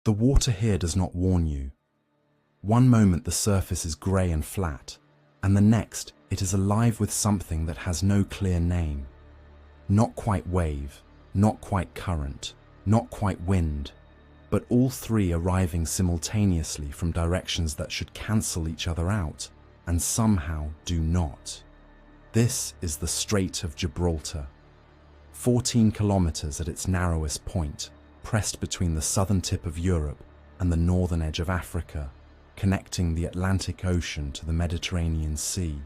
The water here does not warn you. One moment the surface is grey and flat, and the next it is alive with something that has no clear name. Not quite wave, not quite current, not quite wind, but all three arriving simultaneously from directions that should cancel each other out, and somehow do not. This is the Strait of Gibraltar, 14 kilometers at its narrowest point, pressed between the southern tip of Europe and the northern edge of Africa, connecting the Atlantic Ocean to the Mediterranean Sea.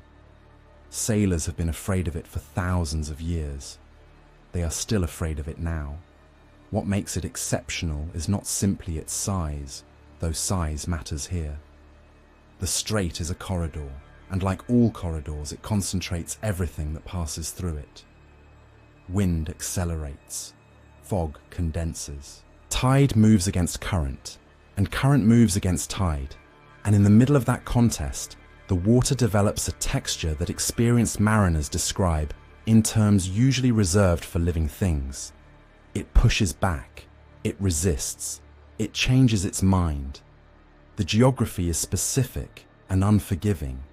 Sailors have been afraid of it for thousands of years. They are still afraid of it now. What makes it exceptional is not simply its size, though size matters here. The strait is a corridor, and like all corridors, it concentrates everything that passes through it. Wind accelerates. Fog condenses. Tide moves against current, and current moves against tide. And in the middle of that contest, the water develops a texture that experienced mariners describe in terms usually reserved for living things. It pushes back, it resists, it changes its mind. The geography is specific and unforgiving.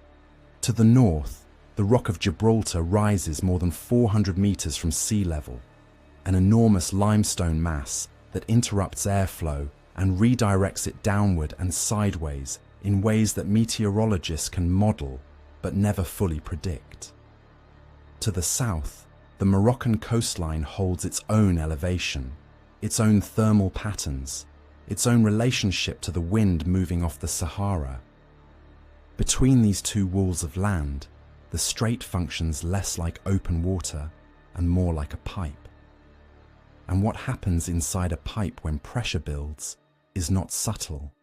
To the north, the Rock of Gibraltar rises more than 400 meters from sea level, an enormous limestone mass that interrupts airflow and redirects it downward and sideways in ways that meteorologists can model but never fully predict. To the south, the Moroccan coastline holds its own elevation, its own thermal patterns, its own relationship to the wind moving off the Sahara. Between these two walls of land, the strait functions less like open water and more like a pipe. And what happens inside a pipe when pressure builds is not subtle.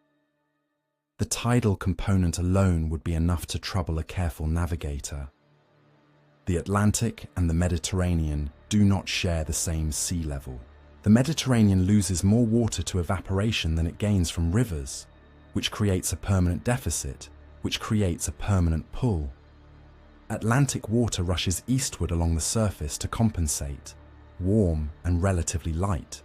The tidal component alone would be enough to trouble a careful navigator. The Atlantic and the Mediterranean do not share the same sea level. The Mediterranean loses more water to evaporation than it gains from rivers, which creates a permanent deficit, which creates a permanent pull. Atlantic water rushes eastward along the surface to compensate, warm and relatively light.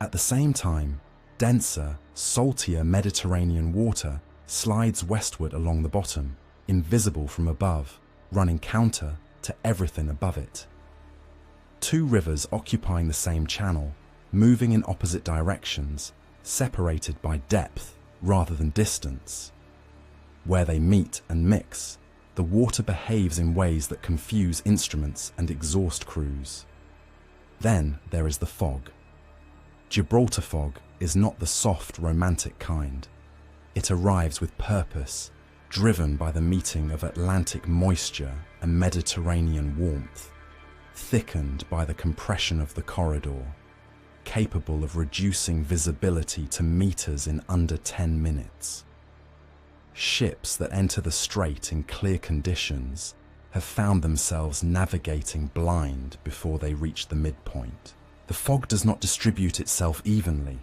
At the same time, denser, saltier Mediterranean water slides westward along the bottom, invisible from above, running counter to everything above it. Two rivers occupying the same channel, moving in opposite directions, separated by depth rather than distance. Where they meet and mix, the water behaves in ways that confuse instruments and exhaust crews. Then there is the fog. Gibraltar fog is not the soft, romantic kind. It arrives with purpose, driven by the meeting of Atlantic moisture and Mediterranean warmth, thickened by the compression of the corridor, capable of reducing visibility to meters in under 10 minutes. Ships that enter the strait in clear conditions have found themselves navigating blind before they reach the midpoint. The fog does not distribute itself evenly.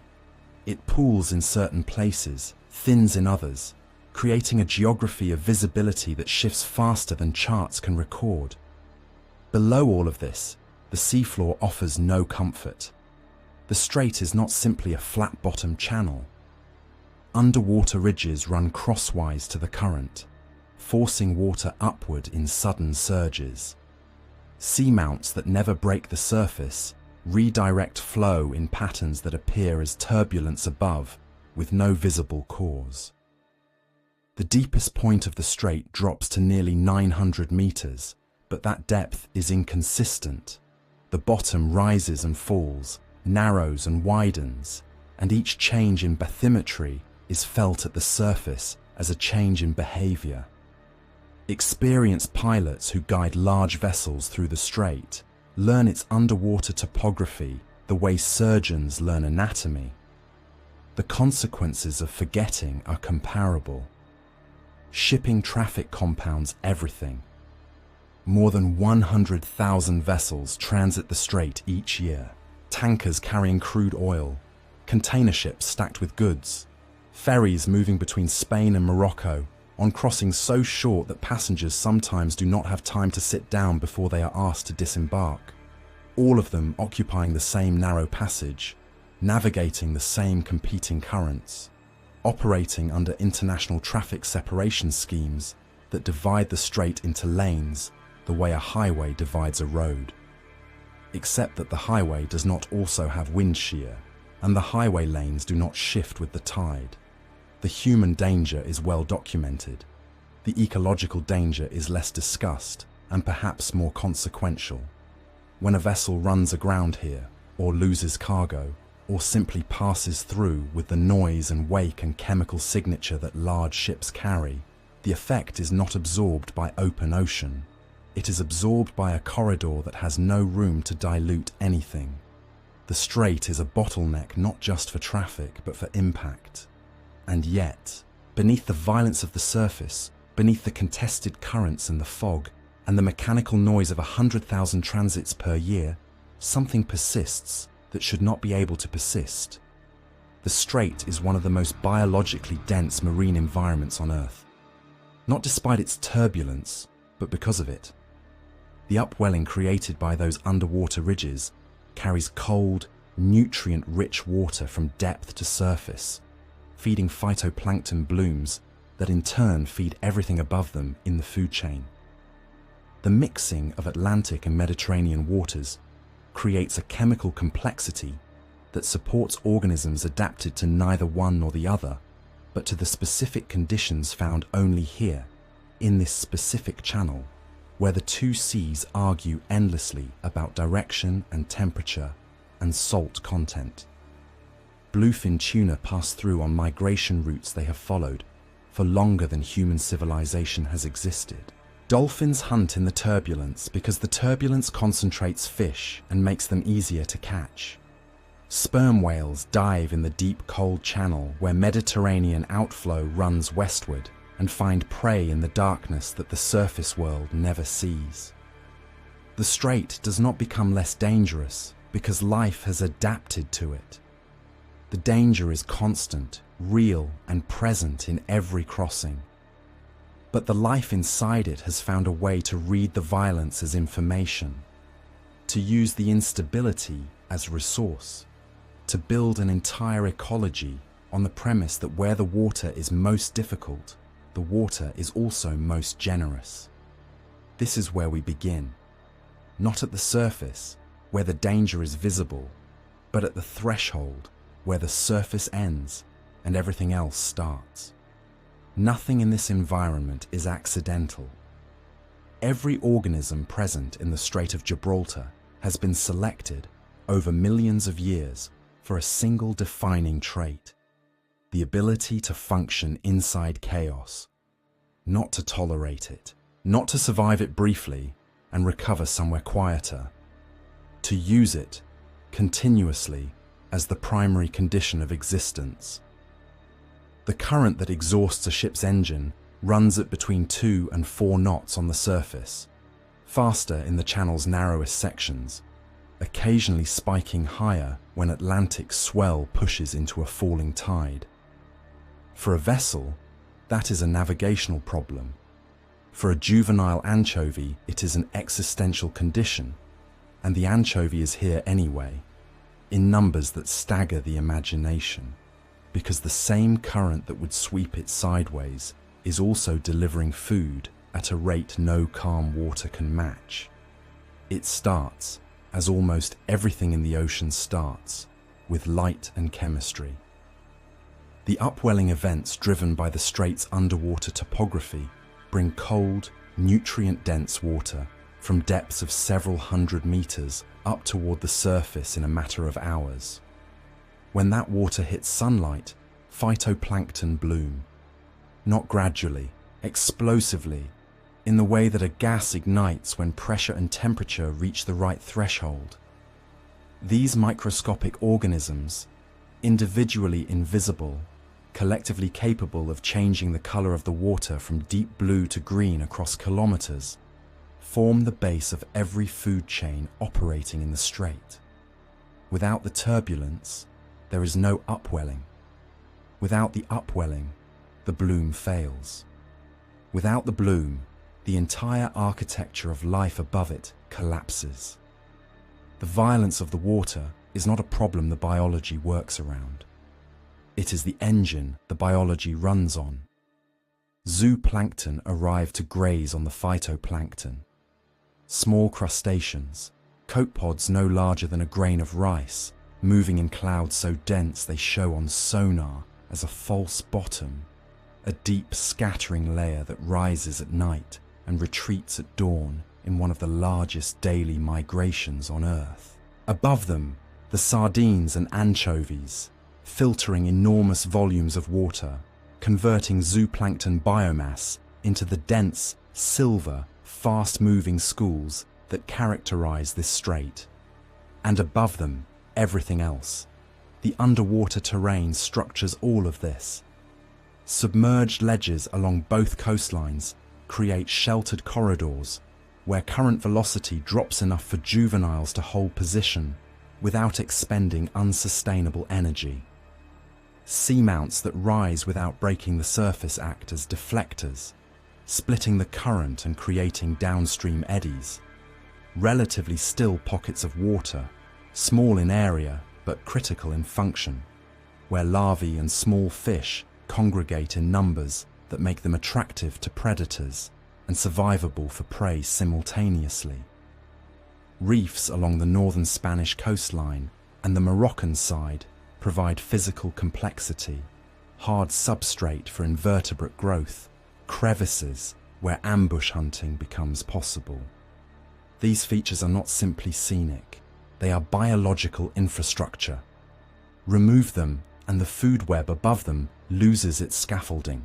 It pools in certain places, thins in others, creating a geography of visibility that shifts faster than charts can record. Below all of this, the seafloor offers no comfort. The strait is not simply a flat-bottomed channel. Underwater ridges run crosswise to the current, forcing water upward in sudden surges. Seamounts that never break the surface redirect flow in patterns that appear as turbulence above with no visible cause. The deepest point of the strait drops to nearly 900 meters, but that depth is inconsistent. The bottom rises and falls, narrows and widens, and each change in bathymetry is felt at the surface as a change in behavior. Experienced pilots who guide large vessels through the strait learn its underwater topography the way surgeons learn anatomy. The consequences of forgetting are comparable. Shipping traffic compounds everything. More than 100,000 vessels transit the strait each year. Tankers carrying crude oil, container ships stacked with goods, ferries moving between Spain and Morocco on crossings so short that passengers sometimes do not have time to sit down before they are asked to disembark. All of them occupying the same narrow passage, navigating the same competing currents, operating under international traffic separation schemes that divide the strait into lanes the way a highway divides a road. Except that the highway does not also have wind shear, and the highway lanes do not shift with the tide. The human danger is well documented. The ecological danger is less discussed and perhaps more consequential. When a vessel runs aground here, or loses cargo, or simply passes through with the noise and wake and chemical signature that large ships carry, the effect is not absorbed by open ocean. It is absorbed by a corridor that has no room to dilute anything. The strait is a bottleneck not just for traffic, but for impact. And yet, beneath the violence of the surface, beneath the contested currents and the fog, and the mechanical noise of 100,000 transits per year, something persists that should not be able to persist. The strait is one of the most biologically dense marine environments on Earth. Not despite its turbulence, but because of it. The upwelling created by those underwater ridges carries cold, nutrient-rich water from depth to surface, feeding phytoplankton blooms that in turn feed everything above them in the food chain. The mixing of Atlantic and Mediterranean waters creates a chemical complexity that supports organisms adapted to neither one nor the other, but to the specific conditions found only here, in this specific channel, where the two seas argue endlessly about direction and temperature and salt content. Bluefin tuna pass through on migration routes they have followed for longer than human civilization has existed. Dolphins hunt in the turbulence because the turbulence concentrates fish and makes them easier to catch. Sperm whales dive in the deep cold channel where Mediterranean outflow runs westward and find prey in the darkness that the surface world never sees. The strait does not become less dangerous because life has adapted to it. The danger is constant, real, and present in every crossing. But the life inside it has found a way to read the violence as information, to use the instability as resource, to build an entire ecology on the premise that where the water is most difficult, the water is also most generous. This is where we begin, not at the surface, where the danger is visible, but at the threshold, where the surface ends and everything else starts. Nothing in this environment is accidental. Every organism present in the Strait of Gibraltar has been selected over millions of years for a single defining trait: the ability to function inside chaos, not to tolerate it, not to survive it briefly and recover somewhere quieter, to use it continuously as the primary condition of existence. The current that exhausts a ship's engine runs at between 2 and 4 knots on the surface, faster in the channel's narrowest sections, occasionally spiking higher when Atlantic swell pushes into a falling tide. For a vessel, that is a navigational problem. For a juvenile anchovy, it is an existential condition, and the anchovy is here anyway, in numbers that stagger the imagination, because the same current that would sweep it sideways is also delivering food at a rate no calm water can match. It starts, as almost everything in the ocean starts, with light and chemistry. The upwelling events driven by the strait's underwater topography bring cold, nutrient-dense water from depths of several hundred meters up toward the surface in a matter of hours. When that water hits sunlight, phytoplankton bloom. Not gradually, explosively, in the way that a gas ignites when pressure and temperature reach the right threshold. These microscopic organisms, individually invisible, collectively capable of changing the color of the water from deep blue to green across kilometers, form the base of every food chain operating in the strait. Without the turbulence, there is no upwelling. Without the upwelling, the bloom fails. Without the bloom, the entire architecture of life above it collapses. The violence of the water is not a problem the biology works around. It is the engine the biology runs on. Zooplankton arrive to graze on the phytoplankton. Small crustaceans, copepods no larger than a grain of rice, moving in clouds so dense they show on sonar as a false bottom, a deep scattering layer that rises at night and retreats at dawn in one of the largest daily migrations on Earth. Above them, the sardines and anchovies, filtering enormous volumes of water, converting zooplankton biomass into the dense, silver, fast-moving schools that characterize this strait. And above them, everything else. The underwater terrain structures all of this. Submerged ledges along both coastlines create sheltered corridors where current velocity drops enough for juveniles to hold position without expending unsustainable energy. Seamounts that rise without breaking the surface act as deflectors, splitting the current and creating downstream eddies. Relatively still pockets of water, small in area but critical in function, where larvae and small fish congregate in numbers that make them attractive to predators and survivable for prey simultaneously. Reefs along the northern Spanish coastline and the Moroccan side provide physical complexity, hard substrate for invertebrate growth, crevices where ambush hunting becomes possible. These features are not simply scenic, they are biological infrastructure. Remove them and the food web above them loses its scaffolding.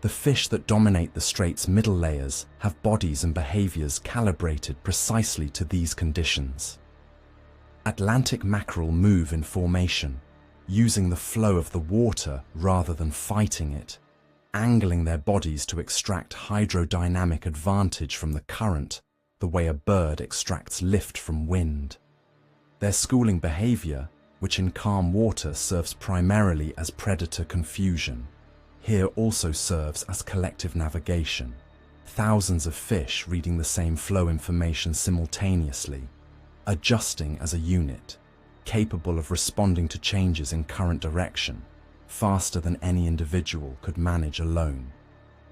The fish that dominate the strait's middle layers have bodies and behaviors calibrated precisely to these conditions. Atlantic mackerel move in formation, using the flow of the water rather than fighting it, angling their bodies to extract hydrodynamic advantage from the current, the way a bird extracts lift from wind. Their schooling behavior, which in calm water serves primarily as predator confusion, here also serves as collective navigation, thousands of fish reading the same flow information simultaneously, adjusting as a unit, capable of responding to changes in current direction, faster than any individual could manage alone.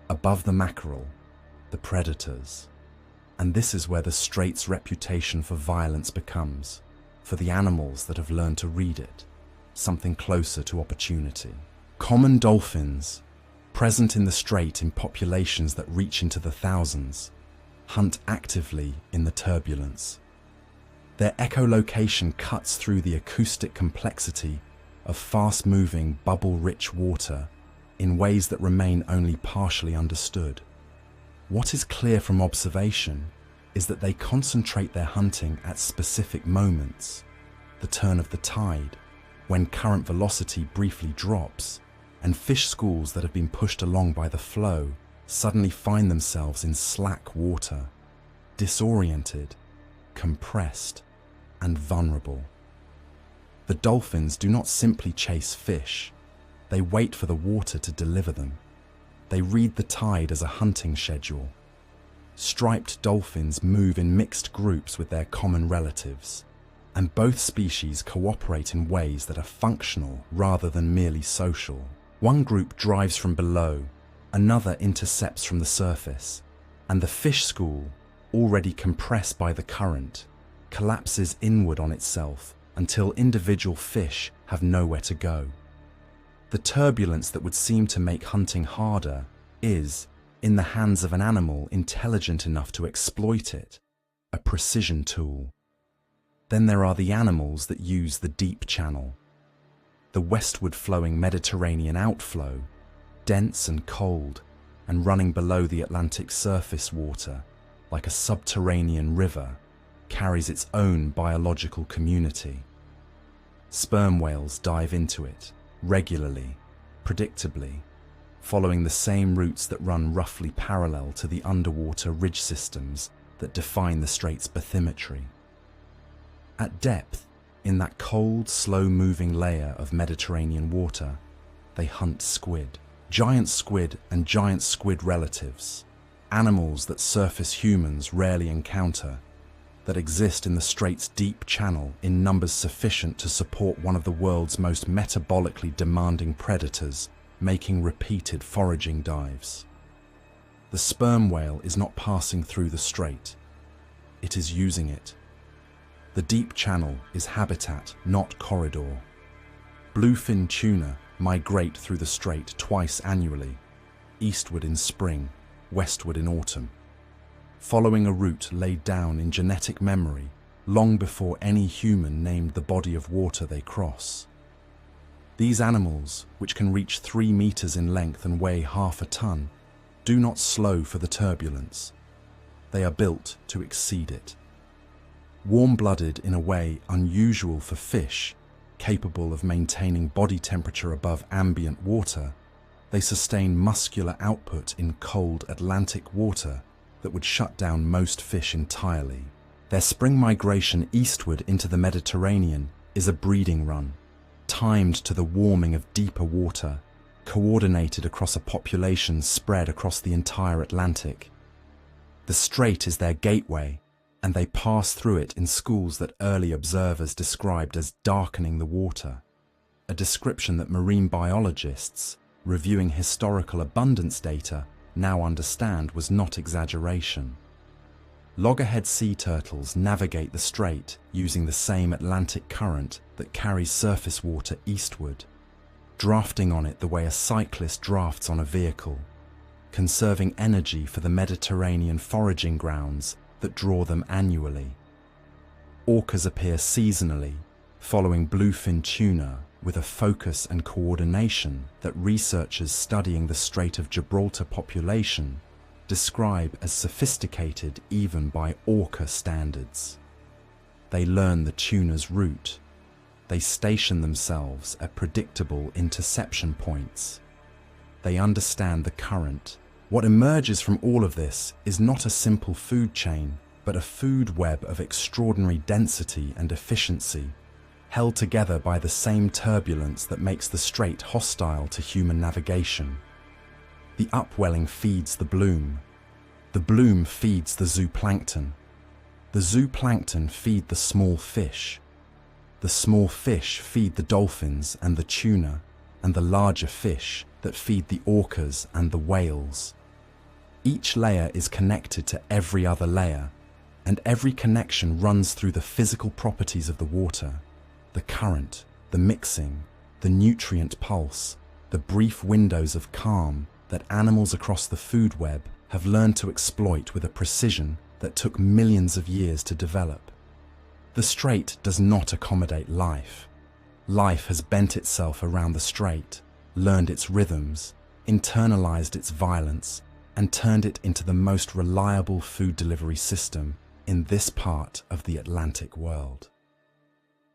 Above the mackerel, the predators. And this is where the strait's reputation for violence becomes, for the animals that have learned to read it, something closer to opportunity. Common dolphins, present in the strait in populations that reach into the thousands, hunt actively in the turbulence. Their echolocation cuts through the acoustic complexity of fast-moving, bubble-rich water in ways that remain only partially understood. What is clear from observation is that they concentrate their hunting at specific moments, the turn of the tide, when current velocity briefly drops, and fish schools that have been pushed along by the flow suddenly find themselves in slack water, disoriented, compressed, and vulnerable. The dolphins do not simply chase fish, they wait for the water to deliver them. They read the tide as a hunting schedule. Striped dolphins move in mixed groups with their common relatives, and both species cooperate in ways that are functional rather than merely social. One group drives from below, another intercepts from the surface, and the fish school, already compressed by the current, collapses inward on itself until individual fish have nowhere to go. The turbulence that would seem to make hunting harder is, in the hands of an animal intelligent enough to exploit it, a precision tool. Then there are the animals that use the deep channel. The westward flowing Mediterranean outflow, dense and cold, and running below the Atlantic surface water, like a subterranean river, carries its own biological community. Sperm whales dive into it, regularly, predictably, following the same routes that run roughly parallel to the underwater ridge systems that define the strait's bathymetry. At depth, in that cold, slow-moving layer of Mediterranean water, they hunt squid and giant squid relatives, animals that surface humans rarely encounter, that exist in the Strait's deep channel in numbers sufficient to support one of the world's most metabolically demanding predators, making repeated foraging dives. The sperm whale is not passing through the strait. It is using it. The deep channel is habitat, not corridor. Bluefin tuna migrate through the strait twice annually, eastward in spring, westward in autumn, following a route laid down in genetic memory long before any human named the body of water they cross. These animals, which can reach 3 meters in length and weigh half a ton, do not slow for the turbulence. They are built to exceed it. Warm-blooded in a way unusual for fish, capable of maintaining body temperature above ambient water, they sustain muscular output in cold Atlantic water that would shut down most fish entirely. Their spring migration eastward into the Mediterranean is a breeding run, timed to the warming of deeper water, coordinated across a population spread across the entire Atlantic. The strait is their gateway, and they pass through it in schools that early observers described as darkening the water, a description that marine biologists, reviewing historical abundance data, now understand was not exaggeration. Loggerhead sea turtles navigate the strait using the same Atlantic current that carries surface water eastward, drafting on it the way a cyclist drafts on a vehicle, conserving energy for the Mediterranean foraging grounds that draw them annually. Orcas appear seasonally, following bluefin tuna with a focus and coordination that researchers studying the Strait of Gibraltar population describe as sophisticated even by orca standards. They learn the tuna's route. They station themselves at predictable interception points. They understand the current. What emerges from all of this is not a simple food chain, but a food web of extraordinary density and efficiency, held together by the same turbulence that makes the strait hostile to human navigation. The upwelling feeds the bloom. The bloom feeds the zooplankton. The zooplankton feed the small fish. The small fish feed the dolphins and the tuna, and the larger fish that feed the orcas and the whales. Each layer is connected to every other layer, and every connection runs through the physical properties of the water. The current, the mixing, the nutrient pulse, the brief windows of calm that animals across the food web have learned to exploit with a precision that took millions of years to develop. The strait does not accommodate life. Life has bent itself around the strait, learned its rhythms, internalized its violence, and turned it into the most reliable food delivery system in this part of the Atlantic world.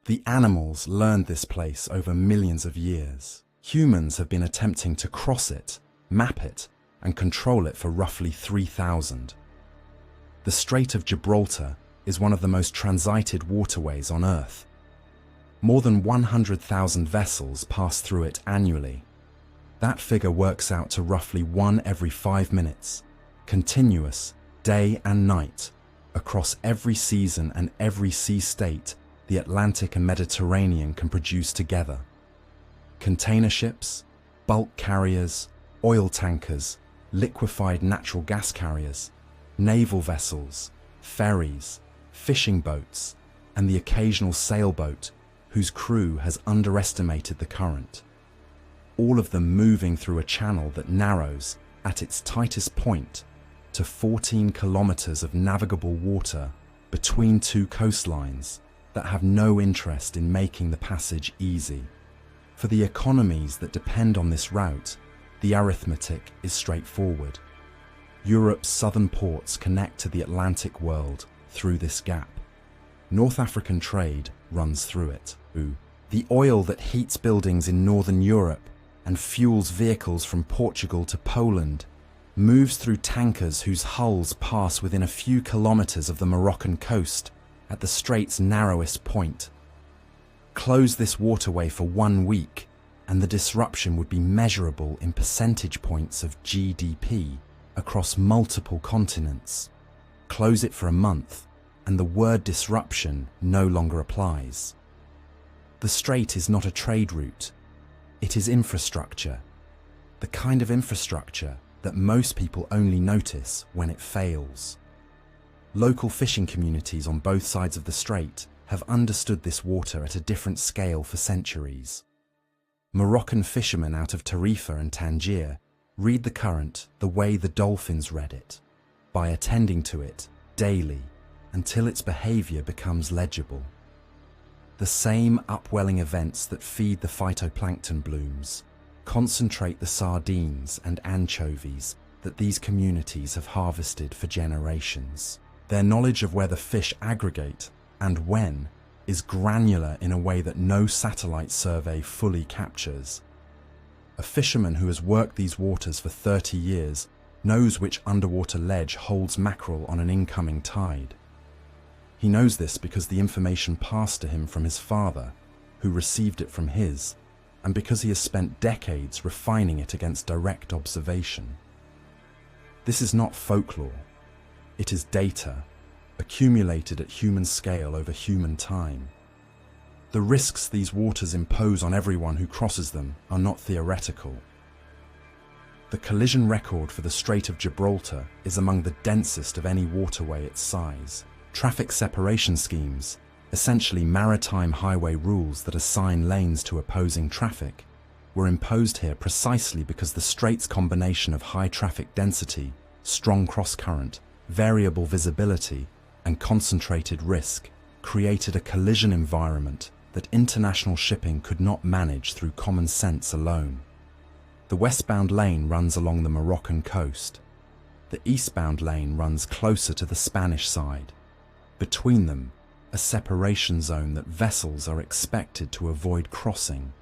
The animals learned this place over millions of years. Humans have been attempting to cross it, map it, and control it for roughly 3,000. The Strait of Gibraltar is one of the most transited waterways on Earth. More than 100,000 vessels pass through it annually. That figure works out to roughly 1 every 5 minutes, continuous, day and night, across every season and every sea state the Atlantic and Mediterranean can produce together. Container ships, bulk carriers, oil tankers, liquefied natural gas carriers, naval vessels, ferries, fishing boats, and the occasional sailboat whose crew has underestimated the current. All of them moving through a channel that narrows, at its tightest point, to 14 kilometers of navigable water between two coastlines that have no interest in making the passage easy. For the economies that depend on this route, the arithmetic is straightforward. Europe's southern ports connect to the Atlantic world through this gap. North African trade runs through it. The oil that heats buildings in northern Europe and fuels vehicles from Portugal to Poland moves through tankers whose hulls pass within a few kilometers of the Moroccan coast at the strait's narrowest point. Close this waterway for 1 week and the disruption would be measurable in percentage points of GDP across multiple continents. Close it for a month and the word disruption no longer applies. The strait is not a trade route, it is infrastructure, the kind of infrastructure that most people only notice when it fails. Local fishing communities on both sides of the strait have understood this water at a different scale for centuries. Moroccan fishermen out of Tarifa and Tangier read the current the way the dolphins read it, by attending to it daily until its behavior becomes legible. The same upwelling events that feed the phytoplankton blooms concentrate the sardines and anchovies that these communities have harvested for generations. Their knowledge of where the fish aggregate and when is granular in a way that no satellite survey fully captures. A fisherman who has worked these waters for 30 years knows which underwater ledge holds mackerel on an incoming tide. He knows this because the information passed to him from his father, who received it from his, and because he has spent decades refining it against direct observation. This is not folklore. It is data, accumulated at human scale over human time. The risks these waters impose on everyone who crosses them are not theoretical. The collision record for the Strait of Gibraltar is among the densest of any waterway its size. Traffic separation schemes, essentially maritime highway rules that assign lanes to opposing traffic, were imposed here precisely because the strait's combination of high traffic density, strong cross-current, variable visibility, and concentrated risk created a collision environment that international shipping could not manage through common sense alone. The westbound lane runs along the Moroccan coast. The eastbound lane runs closer to the Spanish side. Between them, a separation zone that vessels are expected to avoid crossing.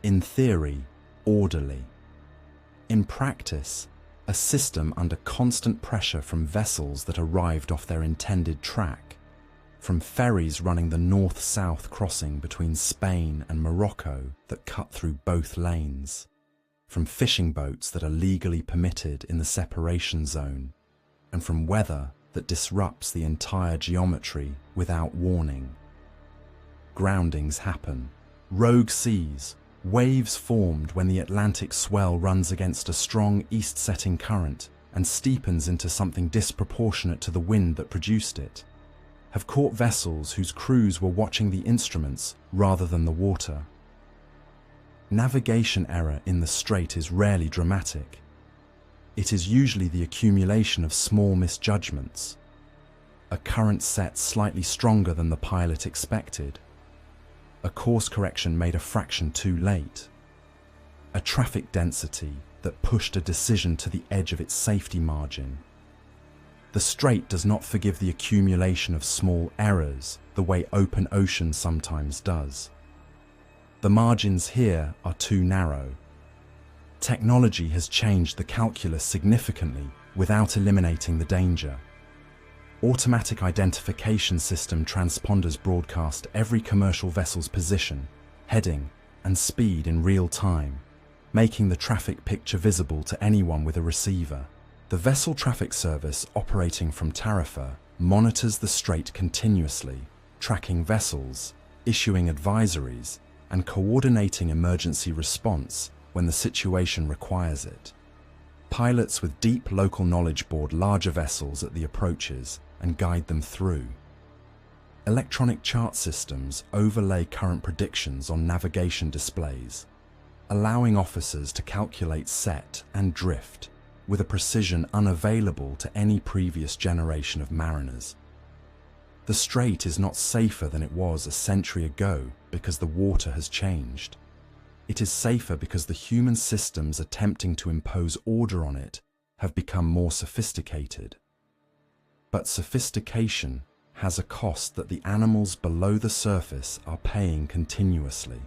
In theory, orderly. In practice, a system under constant pressure from vessels that arrived off their intended track, from ferries running the north-south crossing between Spain and Morocco that cut through both lanes, from fishing boats that are legally permitted in the separation zone, and from weather that disrupts the entire geometry without warning. Groundings happen. Rogue seas, waves formed when the Atlantic swell runs against a strong east-setting current and steepens into something disproportionate to the wind that produced it, have caught vessels whose crews were watching the instruments rather than the water. Navigation error in the strait is rarely dramatic. It is usually the accumulation of small misjudgments. A current set slightly stronger than the pilot expected. A course correction made a fraction too late. A traffic density that pushed a decision to the edge of its safety margin. The strait does not forgive the accumulation of small errors the way open ocean sometimes does. The margins here are too narrow. Technology has changed the calculus significantly without eliminating the danger. Automatic identification system transponders broadcast every commercial vessel's position, heading, and speed in real time, making the traffic picture visible to anyone with a receiver. The vessel traffic service operating from Tarifa monitors the strait continuously, tracking vessels, issuing advisories, and coordinating emergency response when the situation requires it. Pilots with deep local knowledge board larger vessels at the approaches and guide them through. Electronic chart systems overlay current predictions on navigation displays, allowing officers to calculate set and drift with a precision unavailable to any previous generation of mariners. The strait is not safer than it was a century ago because the water has changed. It is safer because the human systems attempting to impose order on it have become more sophisticated. But sophistication has a cost that the animals below the surface are paying continuously.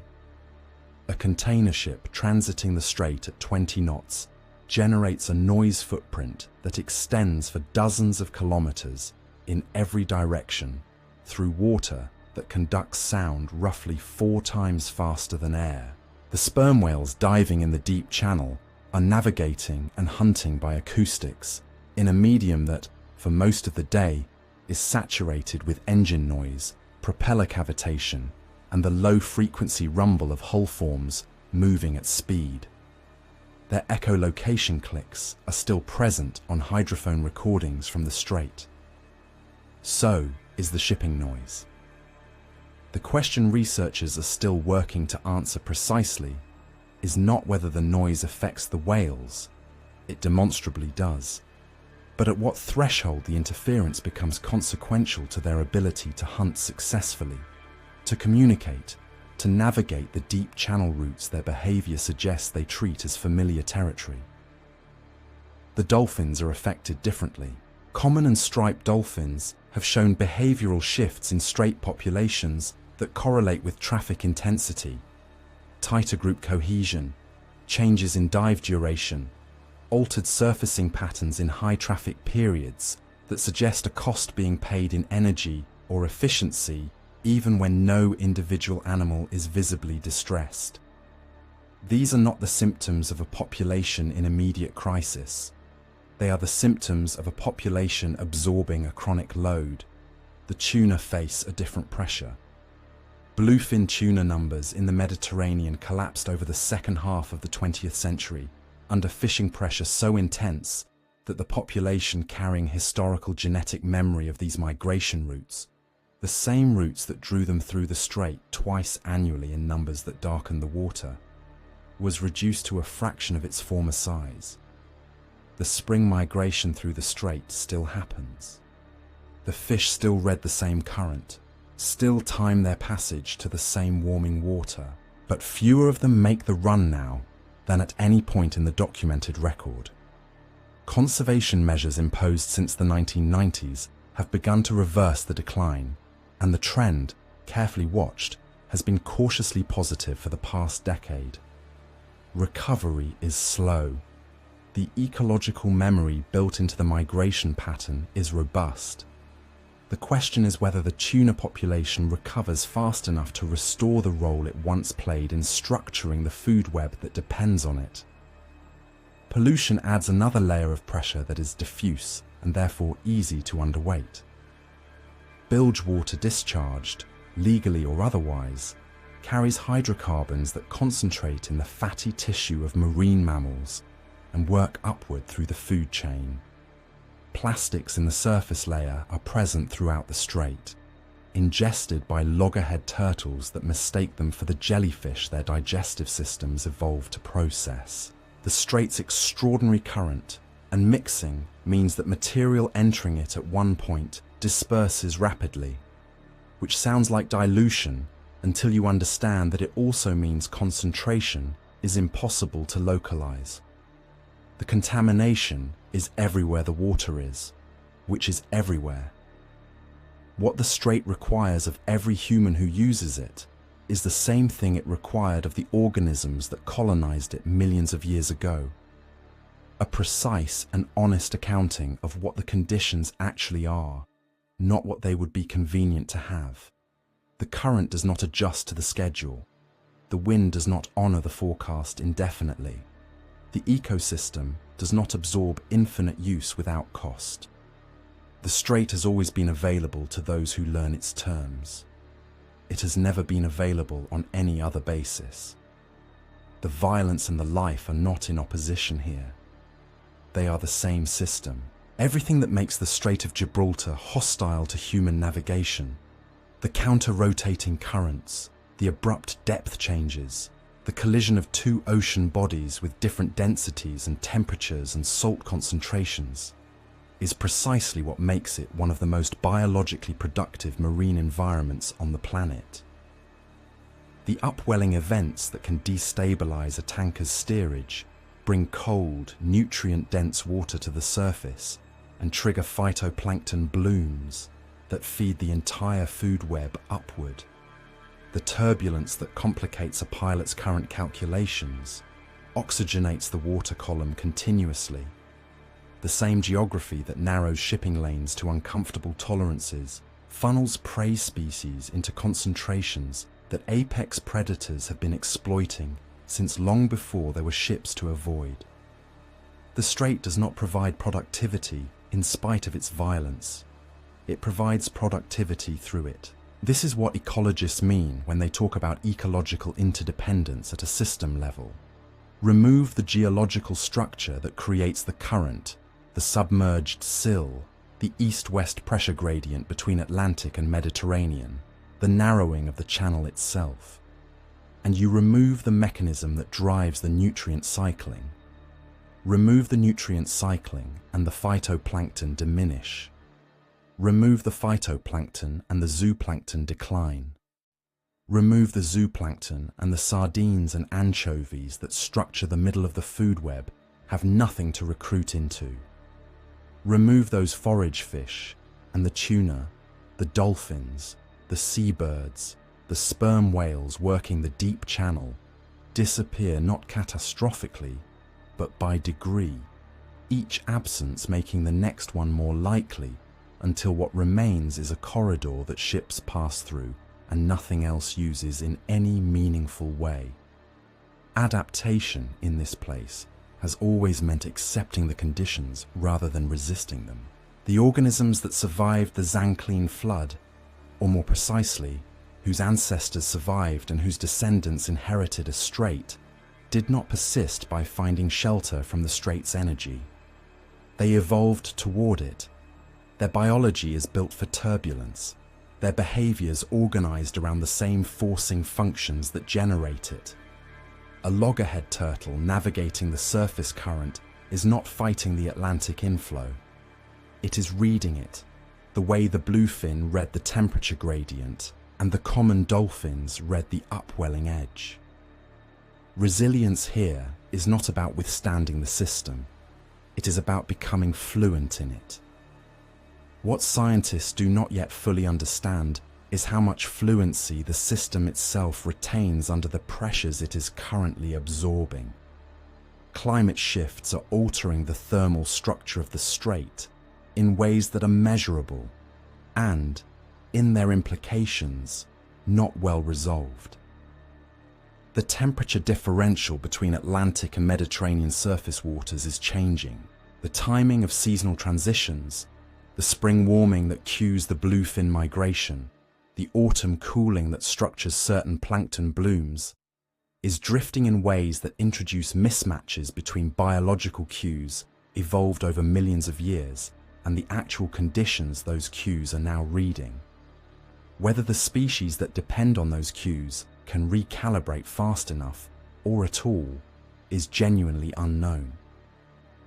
A container ship transiting the strait at 20 knots generates a noise footprint that extends for dozens of kilometers in every direction through water that conducts sound roughly 4 times faster than air. The sperm whales diving in the deep channel are navigating and hunting by acoustics in a medium that, for most of the day, is saturated with engine noise, propeller cavitation, and the low-frequency rumble of hull forms moving at speed. Their echolocation clicks are still present on hydrophone recordings from the strait. So is the shipping noise. The question researchers are still working to answer precisely is not whether the noise affects the whales. It demonstrably does. But at what threshold the interference becomes consequential to their ability to hunt successfully, to communicate, to navigate the deep channel routes their behavior suggests they treat as familiar territory. The dolphins are affected differently. Common and striped dolphins have shown behavioral shifts in strait populations that correlate with traffic intensity, tighter group cohesion, changes in dive duration, altered surfacing patterns in high traffic periods that suggest a cost being paid in energy or efficiency even when no individual animal is visibly distressed. These are not the symptoms of a population in immediate crisis. They are the symptoms of a population absorbing a chronic load. The tuna face a different pressure. Bluefin tuna numbers in the Mediterranean collapsed over the second half of the 20th century under fishing pressure so intense that the population carrying historical genetic memory of these migration routes, the same routes that drew them through the strait twice annually in numbers that darkened the water, was reduced to a fraction of its former size. The spring migration through the strait still happens. The fish still read the same current, still time their passage to the same warming water, but fewer of them make the run now than at any point in the documented record. Conservation measures imposed since the 1990s have begun to reverse the decline, and the trend, carefully watched, has been cautiously positive for the past decade. Recovery is slow. The ecological memory built into the migration pattern is robust. The question is whether the tuna population recovers fast enough to restore the role it once played in structuring the food web that depends on it. Pollution adds another layer of pressure that is diffuse and therefore easy to underweight. Bilge water discharged, legally or otherwise, carries hydrocarbons that concentrate in the fatty tissue of marine mammals and work upward through the food chain. Plastics in the surface layer are present throughout the strait, ingested by loggerhead turtles that mistake them for the jellyfish their digestive systems evolved to process. The strait's extraordinary current and mixing means that material entering it at one point disperses rapidly, which sounds like dilution until you understand that it also means concentration is impossible to localize. The contamination is everywhere the water is, which is everywhere. What the strait requires of every human who uses it is the same thing it required of the organisms that colonized it millions of years ago. A precise and honest accounting of what the conditions actually are, not what they would be convenient to have. The current does not adjust to the schedule. The wind does not honor the forecast indefinitely. The ecosystem does not absorb infinite use without cost. The strait has always been available to those who learn its terms. It has never been available on any other basis. The violence and the life are not in opposition here. They are the same system. Everything that makes the Strait of Gibraltar hostile to human navigation, the counter-rotating currents, the abrupt depth changes, the collision of two ocean bodies with different densities and temperatures and salt concentrations, is precisely what makes it one of the most biologically productive marine environments on the planet. The upwelling events that can destabilize a tanker's steerage, bring cold, nutrient-dense water to the surface, and trigger phytoplankton blooms that feed the entire food web upward. The turbulence that complicates a pilot's current calculations oxygenates the water column continuously. The same geography that narrows shipping lanes to uncomfortable tolerances funnels prey species into concentrations that apex predators have been exploiting since long before there were ships to avoid. The strait does not provide productivity in spite of its violence. it provides productivity through it. This is what ecologists mean when they talk about ecological interdependence at a system level. Remove the geological structure that creates the current, the submerged sill, the east-west pressure gradient between Atlantic and Mediterranean, the narrowing of the channel itself, and you remove the mechanism that drives the nutrient cycling. Remove the nutrient cycling and the phytoplankton diminish. Remove the phytoplankton and the zooplankton decline. Remove the zooplankton and the sardines and anchovies that structure the middle of the food web have nothing to recruit into. Remove those forage fish and the tuna, the dolphins, the seabirds, the sperm whales working the deep channel disappear not catastrophically, but by degree, each absence making the next one more likely, until what remains is a corridor that ships pass through and nothing else uses in any meaningful way. Adaptation in this place has always meant accepting the conditions rather than resisting them. The organisms that survived the Zanclean flood, or more precisely, whose ancestors survived and whose descendants inherited a strait, did not persist by finding shelter from the strait's energy. They evolved toward it. Their biology is built for turbulence, their behaviors organized around the same forcing functions that generate it. A loggerhead turtle navigating the surface current is not fighting the Atlantic inflow. It is reading it, the way the bluefin read the temperature gradient and the common dolphins read the upwelling edge. Resilience here is not about withstanding the system. It is about becoming fluent in it. What scientists do not yet fully understand is how much fluency the system itself retains under the pressures it is currently absorbing. Climate shifts are altering the thermal structure of the strait in ways that are measurable and, in their implications, not well resolved. The temperature differential between Atlantic and Mediterranean surface waters is changing. The timing of seasonal transitions, the spring warming that cues the bluefin migration, the autumn cooling that structures certain plankton blooms, is drifting in ways that introduce mismatches between biological cues evolved over millions of years and the actual conditions those cues are now reading. Whether the species that depend on those cues can recalibrate fast enough, or at all, is genuinely unknown.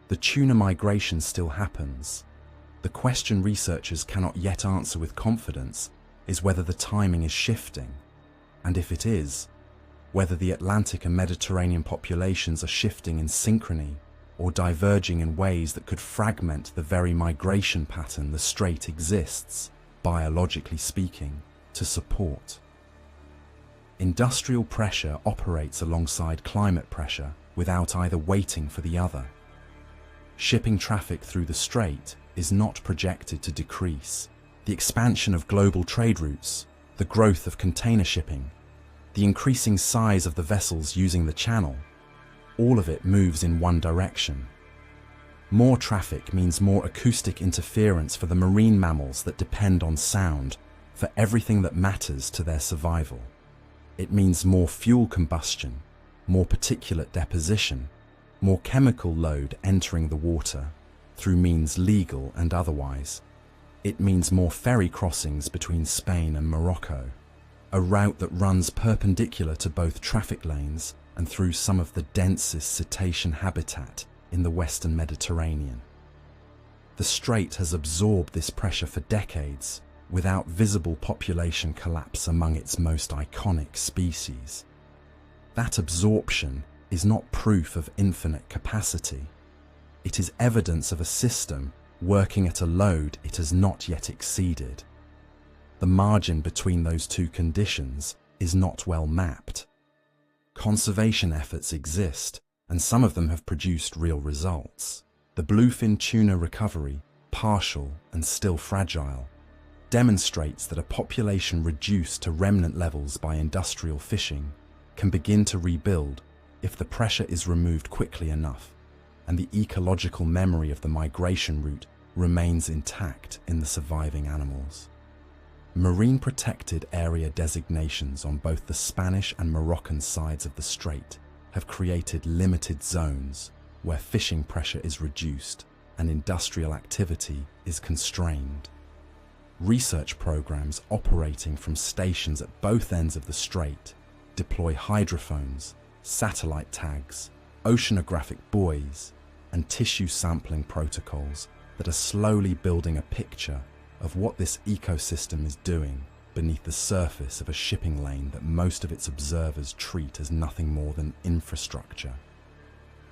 The tuna migration still happens. The question researchers cannot yet answer with confidence is whether the timing is shifting, and if it is, whether the Atlantic and Mediterranean populations are shifting in synchrony or diverging in ways that could fragment the very migration pattern the strait exists, biologically speaking, to support. Industrial pressure operates alongside climate pressure without either waiting for the other. Shipping traffic through the strait is not projected to decrease. The expansion of global trade routes, the growth of container shipping, the increasing size of the vessels using the channel, all of it moves in one direction. More traffic means more acoustic interference for the marine mammals that depend on sound for everything that matters to their survival. It means more fuel combustion, more particulate deposition, more chemical load entering the water, through means legal and otherwise. It means more ferry crossings between Spain and Morocco, a route that runs perpendicular to both traffic lanes and through some of the densest cetacean habitat in the Western Mediterranean. The strait has absorbed this pressure for decades without visible population collapse among its most iconic species. That absorption is not proof of infinite capacity. It is evidence of a system working at a load it has not yet exceeded. The margin between those two conditions is not well mapped. Conservation efforts exist, and some of them have produced real results. The bluefin tuna recovery, partial and still fragile, demonstrates that a population reduced to remnant levels by industrial fishing can begin to rebuild if the pressure is removed quickly enough and the ecological memory of the migration route remains intact in the surviving animals. Marine protected area designations on both the Spanish and Moroccan sides of the strait have created limited zones where fishing pressure is reduced and industrial activity is constrained. Research programs operating from stations at both ends of the strait deploy hydrophones, satellite tags, oceanographic buoys, and tissue sampling protocols that are slowly building a picture of what this ecosystem is doing beneath the surface of a shipping lane that most of its observers treat as nothing more than infrastructure.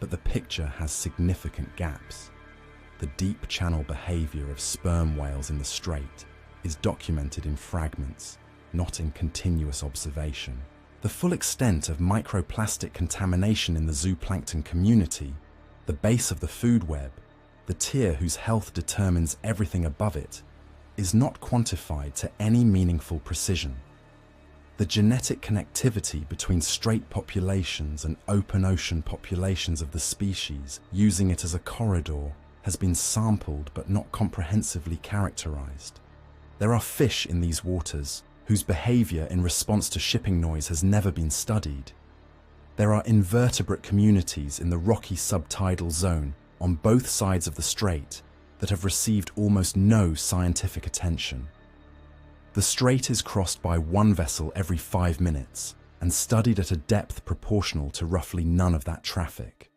But the picture has significant gaps. The deep channel behavior of sperm whales in the strait is documented in fragments, not in continuous observation. The full extent of microplastic contamination in the zooplankton community, the base of the food web, the tier whose health determines everything above it, is not quantified to any meaningful precision. The genetic connectivity between strait populations and open ocean populations of the species using it as a corridor has been sampled but not comprehensively characterized. There are fish in these waters whose behavior in response to shipping noise has never been studied. There are invertebrate communities in the rocky subtidal zone on both sides of the strait that have received almost no scientific attention. The strait is crossed by one vessel every 5 minutes and studied at a depth proportional to roughly none of that traffic.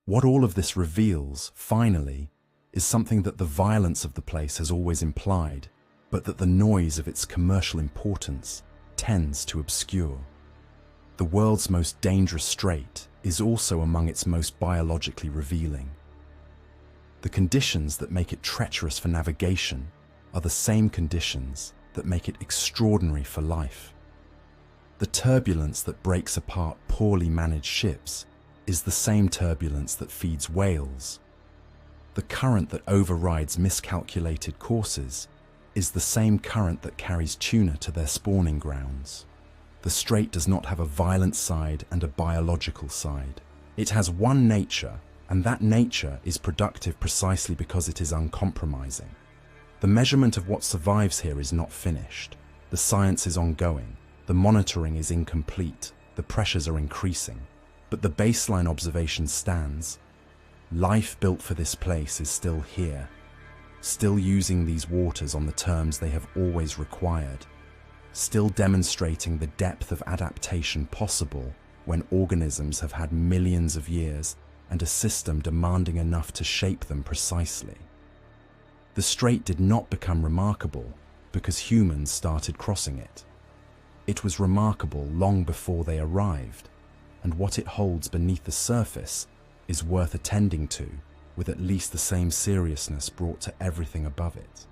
What all of this reveals, finally, is something that the violence of the place has always implied, but that the noise of its commercial importance tends to obscure. The world's most dangerous strait is also among its most biologically revealing. The conditions that make it treacherous for navigation are the same conditions that make it extraordinary for life. The turbulence that breaks apart poorly managed ships is the same turbulence that feeds whales. The current that overrides miscalculated courses is the same current that carries tuna to their spawning grounds. The strait does not have a violent side and a biological side. It has one nature, and that nature is productive precisely because it is uncompromising. The measurement of what survives here is not finished. The science is ongoing. The monitoring is incomplete. The pressures are increasing. But the baseline observation stands. Life built for this place is still here, still using these waters on the terms they have always required, still demonstrating the depth of adaptation possible when organisms have had millions of years and a system demanding enough to shape them precisely. The strait did not become remarkable because humans started crossing it. It was remarkable long before they arrived, and what it holds beneath the surface is worth attending to with at least the same seriousness brought to everything above it.